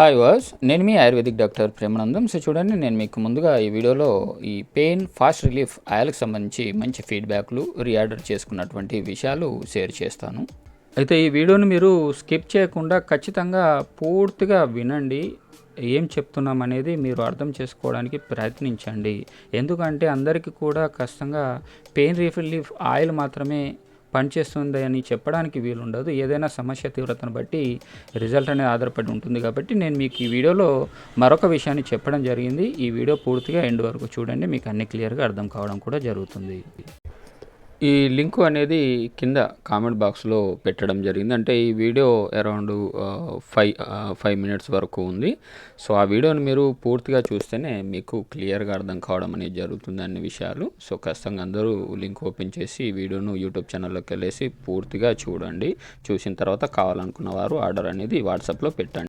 Hi was నేను మీ ayurvedic doctor Premanandam. So చూడండి, నేను మీకు ముందుగా ఈ వీడియోలో ఈ పెయిన్ ఫాస్ట్ రిలీఫ్ ఆయిల్కి సంబంధించి మంచి ఫీడ్బ్యాక్లు రీఆర్డర్ చేసుకున్నటువంటి విషయాలు షేర్ చేస్తాను. అయితే ఈ వీడియోని మీరు స్కిప్ చేయకుండా ఖచ్చితంగా పూర్తిగా వినండి. ఏం చెప్తున్నాం అనేది మీరు అర్థం చేసుకోవడానికి ప్రయత్నించండి. ఎందుకంటే అందరికీ కూడా కష్టంగా పెయిన్ రిలీఫ్ ఆయిల్ మాత్రమే పనిచేస్తుంది అని చెప్పడానికి వీలుండదు. ఏదైనా సమస్య తీవ్రతను బట్టి రిజల్ట్ అనేది ఆధారపడి ఉంటుంది. కాబట్టి నేను మీకు ఈ వీడియోలో మరొక విషయాన్ని చెప్పడం జరిగింది. ఈ వీడియో పూర్తిగా ఎండ్ వరకు చూడండి, మీకు అన్ని క్లియర్గా అర్థం కావడం కూడా జరుగుతుంది. ఈ లింకు అనేది కింద కామెంట్ బాక్స్లో పెట్టడం జరిగింది. అంటే ఈ వీడియో అరౌండ్ 5 మినిట్స్ వరకు ఉంది. సో ఆ వీడియోని మీరు పూర్తిగా చూస్తేనే మీకు క్లియర్గా అర్థం కావడం అనేది జరుగుతుంది అన్ని విషయాలు. సో ఖచ్చితంగా అందరూ లింక్ ఓపెన్ చేసి ఈ వీడియోను యూట్యూబ్ ఛానల్లోకి వెళ్ళేసి పూర్తిగా చూడండి. చూసిన తర్వాత కావాలనుకున్న వారు ఆర్డర్ అనేది వాట్సాప్లో పెట్టండి.